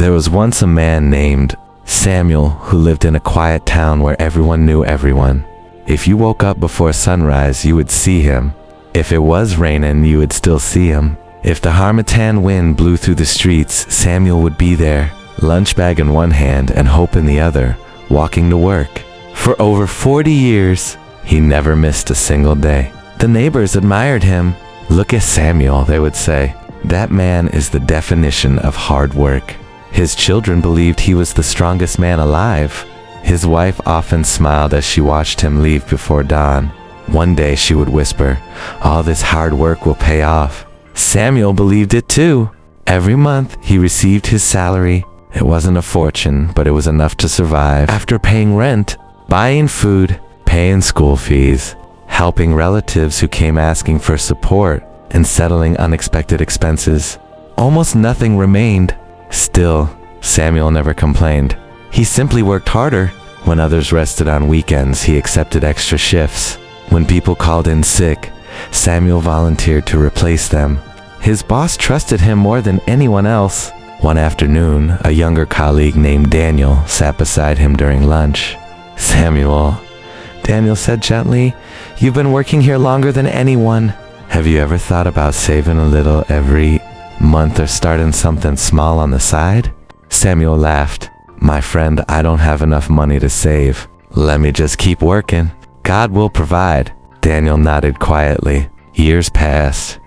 There was once a man named Samuel who lived in a quiet town where everyone knew everyone. If you woke up before sunrise, you would see him. If it was raining, you would still see him. If the harmattan wind blew through the streets, Samuel would be there, lunch bag in one hand and hope in the other, walking to work. For over 40 years, he never missed a single day. The neighbors admired him. "Look at Samuel," they would say. "That man is the definition of hard work." His children believed he was the strongest man alive. His wife often smiled as she watched him leave before dawn. One day she would whisper, "All this hard work will pay off." Samuel believed it too. Every month he received his salary. It wasn't a fortune, but it was enough to survive. After paying rent, buying food, paying school fees, helping relatives who came asking for support, and settling unexpected expenses, almost nothing remained. Still, Samuel never complained. He simply worked harder. When others rested on weekends, he accepted extra shifts. When people called in sick, Samuel volunteered to replace them. His boss trusted him more than anyone else. One afternoon, a younger colleague named Daniel sat beside him during lunch. "Samuel," Daniel said gently, "you've been working here longer than anyone. Have you ever thought about saving a little every month or starting something small on the side?" Samuel laughed. "My friend, I don't have enough money to save. Let me just keep working. God will provide." Daniel nodded quietly. Years passed.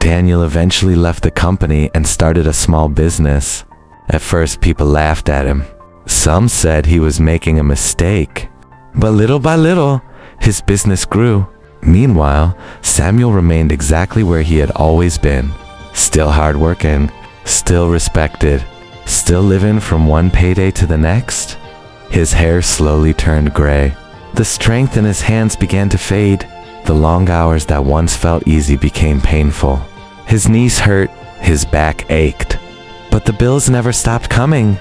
Daniel eventually left the company and started a small business. At first, people laughed at him. Some said he was making a mistake. But little by little, his business grew. Meanwhile, Samuel remained exactly where he had always been. Still hardworking, still respected, still living from one payday to the next. His hair slowly turned gray. The strength in his hands began to fade. The long hours that once felt easy became painful. His knees hurt, his back ached. But the bills never stopped coming.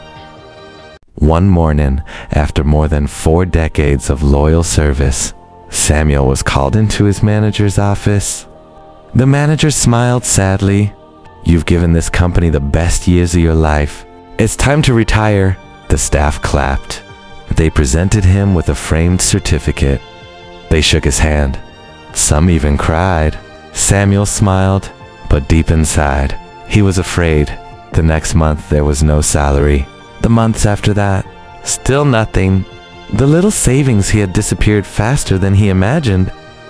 One morning, after more than 4 decades of loyal service, Samuel was called into his manager's office. The manager smiled sadly. "You've given this company the best years of your life. It's time to retire." The staff clapped. They presented him with a framed certificate. They shook his hand. Some even cried. Samuel smiled, but deep inside, he was afraid. The next month there was no salary. The months after that, still nothing. The little savings he had disappeared faster than he imagined.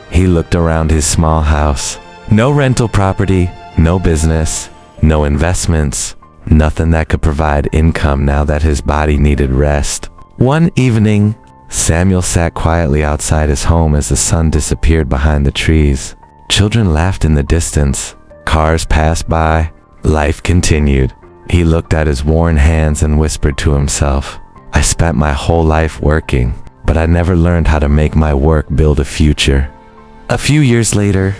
He looked around his small house. No rental property, no business, no investments, nothing that could provide income now that his body needed rest. One evening, Samuel sat quietly outside his home as the sun disappeared behind the trees. Children laughed in the distance. Cars passed by. Life continued. He looked at his worn hands and whispered to himself, "I spent my whole life working, but I never learned how to make my work build a future." A few years later,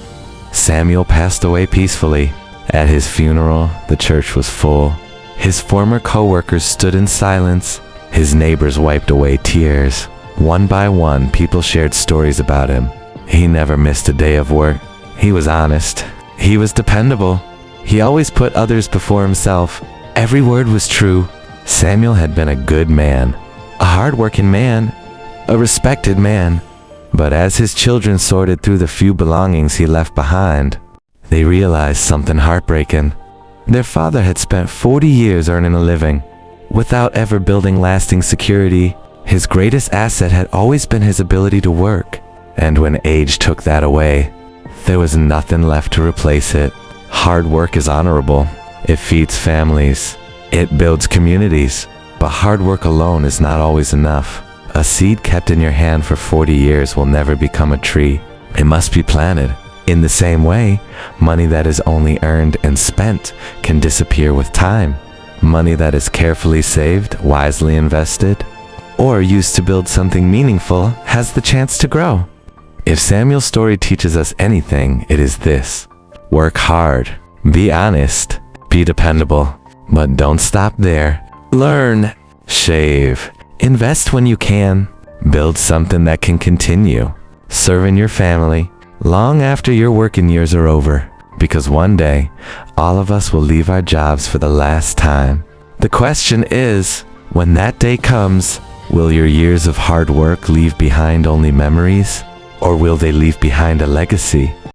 Samuel passed away peacefully. At his funeral, the church was full. His former co-workers stood in silence. His neighbors wiped away tears. One by one, people shared stories about him. He never missed a day of work. He was honest. He was dependable. He always put others before himself. Every word was true. Samuel had been a good man, a hard-working man, a respected man. But as his children sorted through the few belongings he left behind, they realized something heartbreaking. Their father had spent 40 years earning a living, without ever building lasting security. His greatest asset had always been his ability to work. And when age took that away, there was nothing left to replace it. Hard work is honorable. It feeds families. It builds communities. But hard work alone is not always enough. A seed kept in your hand for 40 years will never become a tree. It must be planted. In the same way, money that is only earned and spent can disappear with time. Money that is carefully saved, wisely invested, or used to build something meaningful has the chance to grow. If Samuel's story teaches us anything, it is this. Work hard, be honest, be dependable, but don't stop there. Learn, shave, invest when you can, build something that can continue, serving your family long after your working years are over, because one day, all of us will leave our jobs for the last time. The question is, when that day comes, will your years of hard work leave behind only memories? Or will they leave behind a legacy?